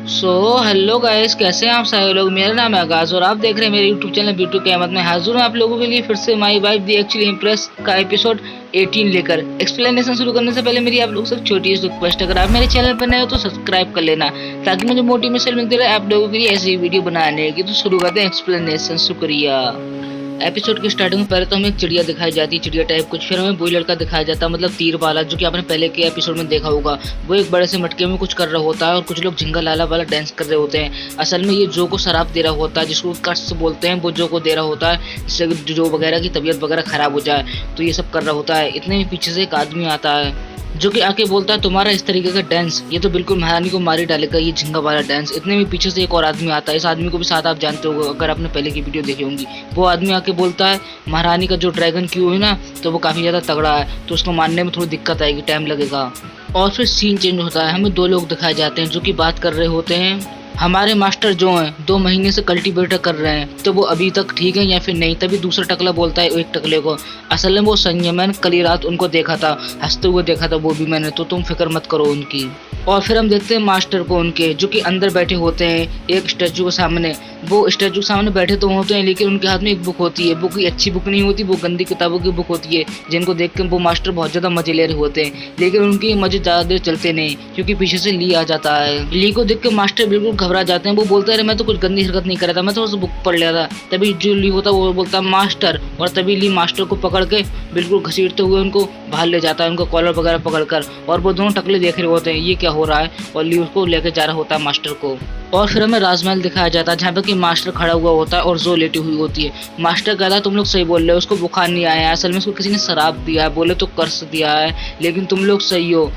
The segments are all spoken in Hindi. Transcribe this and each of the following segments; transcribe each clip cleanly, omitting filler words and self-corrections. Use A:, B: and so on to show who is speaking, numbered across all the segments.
A: सो हेलो गाइस, कैसे हैं आप सारे लोग। मेरा नाम है आगाज और आप देख रहे हैं मेरे यूट्यूब चैनल ब्यूटी की अहमद में। हाजिर हूं आप लोगों के लिए फिर से my wife the actually impress का एपिसोड 18 लेकर। एक्सप्लेनेशन शुरू करने से पहले मेरी आप लोगों से छोटी सी रिक्वेस्ट, अगर आप मेरे चैनल पर नए हो तो सब्सक्राइब कर लेना ताकि मुझे मोटिवेशन मिलती रहे आप लोगों के लिए ऐसी वीडियो बनाने की। तो शुरू करते हैं एक्सप्लेनेशन। शुक्रिया। एपिसोड की स्टार्टिंग में पहले तो हमें एक चिड़िया दिखाई जाती है, चिड़िया टाइप कुछ। फिर हमें वही लड़का दिखाया जाता है, मतलब तीर वाला, जो कि आपने पहले के एपिसोड में देखा होगा। वो एक बड़े से मटके में कुछ कर रहा होता है और कुछ लोग झिंगा लाला वाला डांस कर रहे होते हैं। असल में ये जो को शराब दे रहा होता है, जिसको कर्स बोलते हैं, वो जो को दे रहा होता है जिससे जो वगैरह की तबीयत वगैरह खराब हो जाए, तो ये सब कर रहा होता है। इतने में पीछे से एक आदमी आता है जो कि आके बोलता है तुम्हारा इस तरीके का डांस ये तो बिल्कुल महारानी को मार ही डालेगा, ये झिंगा वाला डांस। इतने में पीछे से एक और आदमी आता है, इस आदमी को भी साथ आप जानते हो अगर आपने पहले की वीडियो देखी होंगी। वो आदमी आके बोलता है महारानी का जो ड्रैगन क्यू है ना, तो वो काफी ज्यादा तगड़ा है, तो उसको मारने में थोड़ी दिक्कत आएगी, टाइम लगेगा। और फिर सीन चेंज होता है, हमें दो लोग दिखाए जाते हैं जो कि बात कर रहे होते हैं। हमारे मास्टर जो हैं 2 महीने से कल्टीवेटर कर रहे हैं, तो वो अभी तक ठीक है या फिर नहीं। तभी दूसरा टकला बोलता है एक टकले को, असल में वो सही है, मैंने कल ही रात उनको देखा था, हंसते हुए देखा था वो भी मैंने, तो तुम फिक्र मत करो उनकी। और फिर हम देखते हैं मास्टर को उनके, जो कि अंदर बैठे होते हैं एक स्टैचू के सामने। वो स्टैचू के सामने बैठे तो होते हैं, लेकिन उनके हाथ में एक बुक होती है। बुक की अच्छी बुक नहीं होती, वो गंदी किताबों की बुक होती है, जिनको देख के वो मास्टर बहुत ज्यादा मजे ले रहे होते हैं। लेकिन उनके मजे ज्यादा देर चलते नहीं, क्योंकि पीछे से ली आ जाता है। ली को देख के मास्टर बिल्कुल घबरा जाते हैं। वो बोलता है मैं तो कुछ गंदी हरकत नहीं कर रहा था, मैं तो बस बुक पढ़ लिया था। तभी जो ली होता है वो बोलता है मास्टर, और तभी ली मास्टर को पकड़ के बिल्कुल घसीटते हुए उनको बाहर ले जाता है, उनको कॉलर वगैरह पकड़कर। और वो दोनों टकले देख रहे होते हैं ये क्या हो रहा है, और ली उसको लेके जा रहा होता है मास्टर को। और फिर हमें राजमहल दिखाया जाता है, जहाँ पे कि मास्टर खड़ा हुआ होता है और जो लेटी हुई होती है। मास्टर कहता है तुम लोग सही बोल रहे हो, उसको बुखार नहीं आया है, असल में उसको किसी ने शराब दिया है, बोले तो कर्ज दिया है, लेकिन तुम लोग सही हो,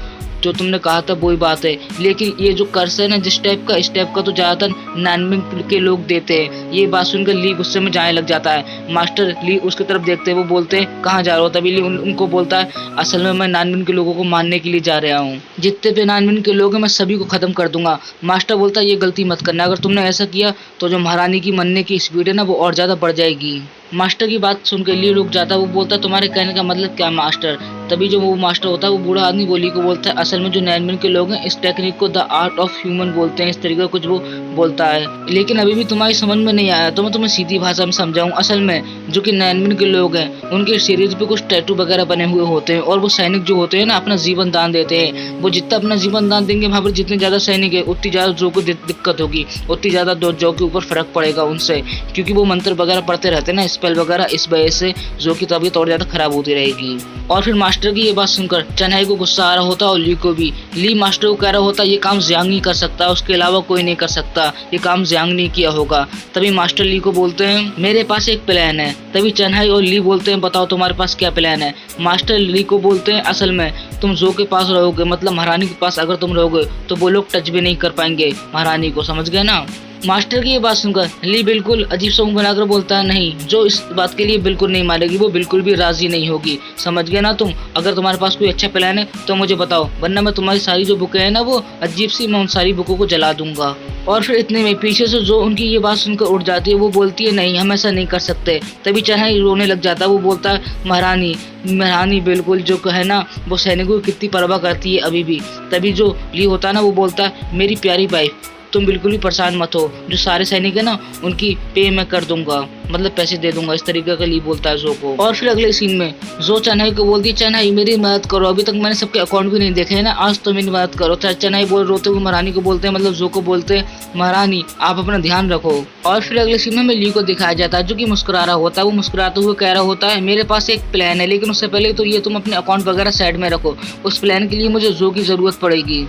A: जो तुमने कहा था वही बात है। लेकिन ये जो कर्ज है ना जिस टाइप का, इस टाइप का तो ज्यादातर नानमिन के लोग देते हैं। ये बात सुनकर ली गुस्से में जाने लग जाता है। मास्टर ली उसकी तरफ देखते हैं, वो बोलते हैं कहाँ जा रहे हो। तभी ली उनको बोलता है असल में मैं नानमिन के लोगों को मारने के लिए जा रहा हूँ, जितने भी नानमिन के लोग हैं मैं सभी को खत्म कर दूंगा। मास्टर बोलता है ये गलती मत करना, अगर तुमने ऐसा किया तो जो महारानी की मरने की स्पीड है ना वो और ज्यादा बढ़ जाएगी। मास्टर की बात सुनकर ली रुक जाता है। वो बोलता है तुम्हारे कहने का मतलब क्या मास्टर। तभी जो वो मास्टर होता है वो बूढ़ा आदमी बोली को बोलता है असल में जो नैनमिन के लोग हैं इस टेक्निक को द आर्ट ऑफ ह्यूमन बोलते हैं, इस तरीके का कुछ वो बोलता है। लेकिन अभी भी तुम्हारी समझ में नहीं आया, तो मैं तुम्हें सीधी भाषा में समझाऊं। असल में जो कि नैनमिन के लोग हैं उनके शरीर पे कुछ टैटू वगैरह बने हुए होते हैं, और वो सैनिक जो होते हैं ना अपना जीवन दान देते हैं। वो जितना अपना जीवन दान देंगे वहाँ पर जितने ज्यादा सैनिक है उतनी ज्यादा जो को दिक्कत होगी, उतनी ज्यादा जो के ऊपर फर्क पड़ेगा उनसे, क्योंकि वो मंत्र वगैरह पढ़ते रहते हैं ना, स्पेल वगैरह, इस वजह से जो की तबीयत और ज्यादा खराब होती रहेगी। और फिर मास्टर की ये बात सुनकर चन्हाई को गुस्सा आ रहा होता है और ली को भी। ली मास्टर को कह रहा होता है ये काम जियांग ही कर सकता है, उसके अलावा कोई नहीं कर सकता, ये काम जियांग नहीं किया होगा। तभी मास्टर ली को बोलते हैं मेरे पास एक प्लान है। तभी चन्हाई और ली बोलते हैं बताओ तुम्हारे पास क्या प्लान है। मास्टर ली को बोलते हैं असल में तुम जो के पास रहोगे, मतलब महारानी के पास अगर तुम रहोगे तो वो लोग टच भी नहीं कर पाएंगे महारानी को, समझ गए ना। मास्टर की ये बात सुनकर ली बिल्कुल अजीब सा मुंह बनाकर बोलता है नहीं, जो इस बात के लिए बिल्कुल नहीं मानेगी वो बिल्कुल भी राजी नहीं होगी, समझ गए ना तुम। अगर तुम्हारे पास कोई अच्छा प्लान है तो मुझे बताओ, वरना मैं तुम्हारी सारी जो बुकें हैं ना वो अजीब सी, मैं उन सारी बुकों को जला दूंगा। और फिर इतने में पीछे से जो उनकी ये बात सुनकर उठ जाती है, वो बोलती है नहीं हम ऐसा नहीं कर सकते। तभी चन्हाई रोने लग जाता है। वो बोलता है महारानी, महारानी बिल्कुल जो है ना वो सैनिकों की कितनी परवाह करती है अभी भी। तभी जो ली होता है ना वो बोलता है मेरी प्यारी वाइफ तुम बिल्कुल भी परेशान मत हो, जो सारे सैनिक है ना उनकी पे मैं कर दूंगा, मतलब पैसे दे दूंगा, इस तरीके का ली बोलता है जो को। और फिर अगले सीन में जो चन्हाई को बोलती है चन्हाई मेरी मदद करो, अभी तक मैंने सबके अकाउंट भी नहीं देखे है ना, आज तो मेरी मदद करो। चन्हाई बोल रोते हुए महारानी को बोलते हैं, मतलब जो को बोलते हैं महारानी आप अपना ध्यान रखो। और फिर अगले सीन में ली को दिखाया जाता है जो कि मुस्कुरा रहा होता है। वो मुस्कुराते हुए कह रहा होता है मेरे पास एक प्लान है, लेकिन उससे पहले तो ये तुम अपने अकाउंट वगैरह साइड में रखो, उस प्लान के लिए मुझे जो की जरूरत पड़ेगी।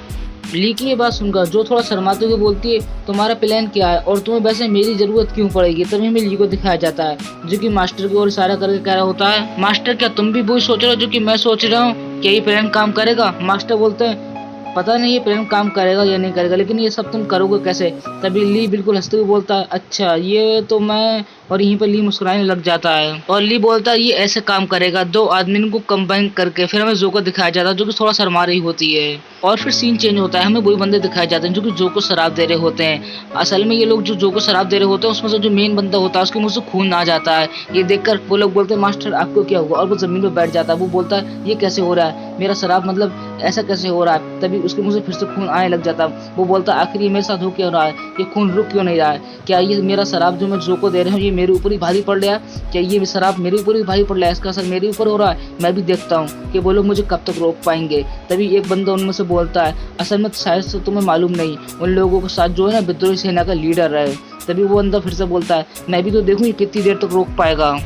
A: ली की ये बात सुनकर जो थोड़ा शर्माते हुए बोलती है तुम्हारा प्लान क्या है और तुम्हें वैसे मेरी जरूरत क्यों पड़ेगी। तभी हमें ली को दिखाया जाता है जो कि मास्टर की ओर इशारा करके कह रहा होता है मास्टर क्या तुम भी वही सोच रहे हो जो कि मैं सोच रहा हूँ, क्या ये प्लान काम करेगा। मास्टर बोलते हैं पता नहीं ये प्लान काम करेगा या नहीं करेगा, लेकिन ये सब तुम करोगे कैसे। तभी ली बिल्कुल हंसते हुए बोलता है अच्छा ये तो मैं, और यहीं पर ली मुस्कुराने लग जाता है। और ली बोलता है ये ऐसे काम करेगा 2 आदमी को कंबाइन करके। फिर हमें जो को दिखाया जाता है जो कि थोड़ा शर्मा रही होती है। और फिर सीन चेंज होता है, हमें वही बंदे दिखाए जाते हैं जो कि जो को शराब दे रहे होते हैं। असल में ये लोग जो को शराब दे रहे होते हैं उसमें से जो मेन बंदा होता है उसके मुंह से खून आ जाता है। ये देखकर वो लोग बोलते हैं मास्टर आपको क्या हुआ, और वो जमीन पर बैठ जाता है। वो बोलता है ये कैसे हो रहा है, मेरा शराब मतलब ऐसा कैसे हो रहा है। तभी उसके मुंह से फिर से खून आने लग जाता। वो बोलता आखिर ये मेरे साथ हो क्या रहा है, ये खून रुक क्यों नहीं रहा है, क्या ये मेरा शराब जो मैं जो को दे रहा हूँ ये मेरे ऊपर ही भारी पड़ रहा है, क्या ये शराब मेरे ऊपर ही भारी पड़ रहा है, इसका असर मेरे ऊपर हो रहा है, मैं भी देखता हूँ कि वो लोग मुझे कब तक रोक पाएंगे। तभी एक बंदा उनमें से बोलता है असल में शायद से तुम्हें मालूम नहीं, उन लोगों के साथ जो है ना विद्रोही सेना का लीडर है। तभी वो बंदा फिर से बोलता है मैं भी तो देखूँ ये कितनी देर तक रोक पाएगा।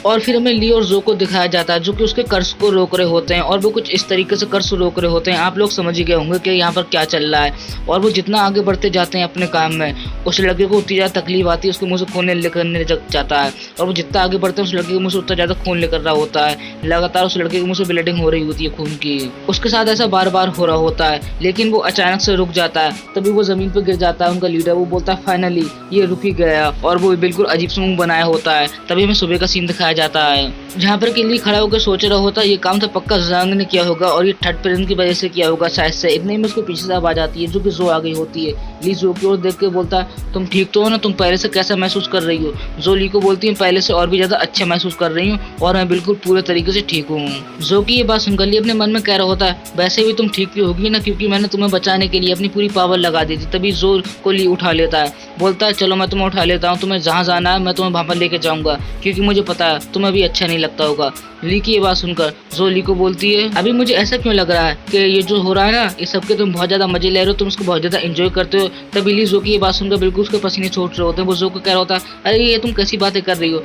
A: और फिर हमें ली और जो को दिखाया जाता है जो कि उसके कर्ज को रोक रहे होते हैं और वो कुछ इस तरीके से कर्ज रोक रहे होते हैं। आप लोग समझ ही गए होंगे कि यहाँ पर क्या चल रहा है। और वो जितना आगे बढ़ते जाते हैं अपने काम में, उस लड़के को उतनी ज़्यादा तकलीफ आती है, उसके मुंह से खून निकलने लग जाता है। और वो जितना आगे बढ़ते हैं उस लड़के के मुंह से उतना ज़्यादा खून निकल रहा होता है, लगातार उस लड़के के मुंह से ब्लीडिंग हो रही होती है खून की। उसके साथ ऐसा बार बार हो रहा होता है, लेकिन वो अचानक से रुक जाता है। तभी वो जमीन पर गिर जाता है उनका लीडर। वो बोलता है फाइनली ये रुक ही गया, और वो बिल्कुल अजीब सा मुंह बनाया होता है। तभी हमें सुबह का सीन दिखाया जाता है जहाँ पर किल्ली खड़ा होकर सोच रहा होता है ये काम तो पक्का जंग ने किया होगा और ये थर्ड पर्सन की वजह से किया होगा शायद से। इतने में उसके पीछे से आवाज आती है जो कि जो आ गई होती है। ली जो की ओर देख के बोलता है तुम ठीक तो हो ना, तुम पहले से कैसा महसूस कर रही हो। जो ली को बोलती है पहले से और भी ज्यादा अच्छा महसूस कर रही हूँ और मैं बिल्कुल पूरे तरीके से ठीक हूँ। जो की ये बात सुनकर ली अपने मन में कह रहा होता है वैसे भी तुम ठीक भी होगी ना, क्योंकि मैंने तुम्हें बचाने के लिए अपनी पूरी पावर लगा दी थी। तभी जो को ली उठा लेता है, बोलता है चलो मैं तुम्हें उठा लेता हूँ, तुम्हें जहाँ जाना है मैं तुम्हें वहाँ पर लेके जाऊंगा, क्योंकि मुझे पता है तुम्हें भी अच्छा नहीं लगता होगा। ली की ये बात सुनकर जो ली को बोलती है अभी मुझे ऐसा क्यों लग रहा है कि ये जो हो रहा है ना ये सबके तुम बहुत ज्यादा मजे ले रहे हो, तुम इसको बहुत ज्यादा एंजॉय करते हो। तभी ली जो की ये बात सुनकर बिल्कुल उसके पसीने छूट रहे होते हैं। वो जो को कह रहा होता है अरे ये तुम कैसी बातें कर रही हो,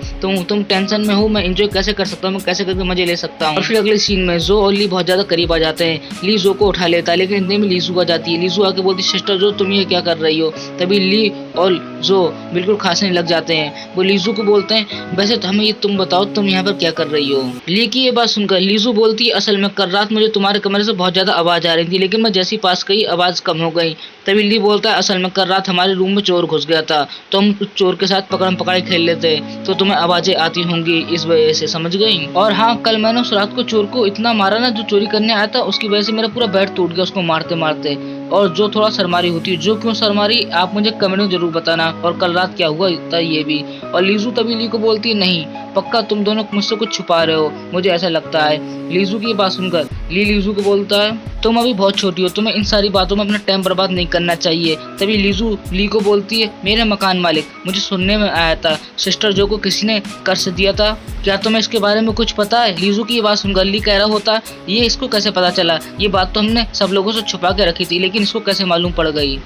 A: तुम टेंशन में हो, मैं एंजॉय कैसे कर सकता हूँ, मैं कैसे करके मजे ले सकता हूँ। और फिर अगले सीन में जो और ली बहुत ज्यादा करीब आ जाते हैं। ली जो को उठा लेता है, लेकिन इतने में लीजू आ जाती है। लीजू आके बोलती सिस्टर जो तुम ये क्या कर रही हो। तभी ली और जो बिल्कुल खांसने लग जाते हैं। वो लीजू को बोलते हैं वैसे तो हमें ये तुम बताओ तुम यहाँ पर क्या कर रही हो। ली की ये बात सुनकर लीजू बोलती है असल में कल रात मुझे तुम्हारे कमरे से बहुत ज्यादा आवाज आ रही थी, लेकिन मैं जैसी पास गई आवाज कम हो गई। तभी ली बोलता है असल में कल रात हमारे रूम में चोर घुस गया था, तो हम चोर के साथ पकड़म पकड़ाई खेल लेते तो तुम्हें आवाजें आती होंगी इस वजह से, समझ गई। और हाँ कल मैंने उस रात को चोर को इतना मारा ना जो चोरी करने आया था, उसकी वजह से मेरा पूरा बेड टूट गया उसको मारते मारते। और जो थोड़ा शर्मारी होती है, जो क्यों शर्मारी आप मुझे कमेंट में जरूर बताना, और कल रात क्या हुआ था ये भी। और लीजू तभी ली को बोलती है नहीं पक्का तुम दोनों मुझसे कुछ छुपा रहे हो, मुझे ऐसा लगता है। लीजू की बात सुनकर ली लीजू को बोलता है तुम अभी बहुत छोटी हो, तुम्हें इन सारी बातों में अपना टाइम बर्बाद नहीं करना चाहिए। तभी लीजू ली को बोलती है मेरे मकान मालिक मुझे सुनने में आया था सिस्टर जो को किसी ने कर्ज दिया था, क्या तुम्हें इसके बारे में कुछ पता है। लीजू की ये बात सुनकर ली कह रहा होता ये इसको कैसे पता चला, ये बात तो हमने सब लोगों से छुपा के रखी थी, लेकिन इसको कैसे मालूम पड़ गई।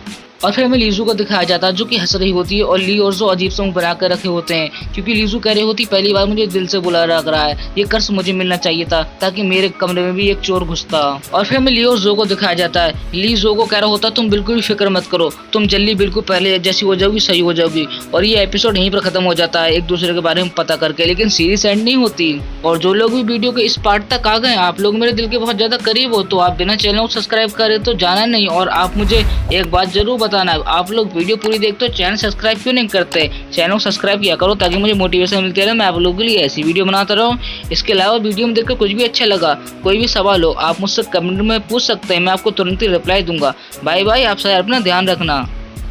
A: और फिर हमें लीजू को दिखाया जाता है जो कि हंस रही होती है और ली और जो अजीब सा मुंह बना कर रखे होते हैं, क्योंकि लीजू कह रही होती पहली बार मुझे दिल से बुला लग रहा है, ये कर्ज मुझे मिलना चाहिए था ताकि मेरे कमरे में भी एक चोर घुसता। और फिर हमें ली और जो को दिखाया जाता है। ली जो को कह रहा होता तुम बिल्कुल भी फिक्र मत करो, तुम जल्दी बिल्कुल पहले जैसी हो जाओगी सही हो जाओगी। और ये एपिसोड यहीं पर खत्म हो जाता है एक दूसरे के बारे में पता करके, लेकिन सीरीज एंड नहीं होती। और जो लोग भी वीडियो के इस पार्ट तक आ गए आप लोग मेरे दिल के बहुत ज्यादा करीब हो, तो आप बिना चैनल को सब्सक्राइब करे तो जाना नहीं। और आप मुझे एक बात जरूर बताना, आप लोग वीडियो पूरी देखते हो चैनल सब्सक्राइब क्यों नहीं करते। चैनल को सब्सक्राइब किया करो ताकि मुझे मोटिवेशन मिलती रहे, मैं आप लोगों के लिए ऐसी वीडियो बनाता रहूं। इसके अलावा वीडियो में देखकर कुछ भी अच्छा लगा, कोई भी सवाल हो आप मुझसे कमेंट में पूछ सकते हैं, मैं आपको तुरंत ही रिप्लाई दूंगा। बाय बाय, आप सब अपना ध्यान रखना।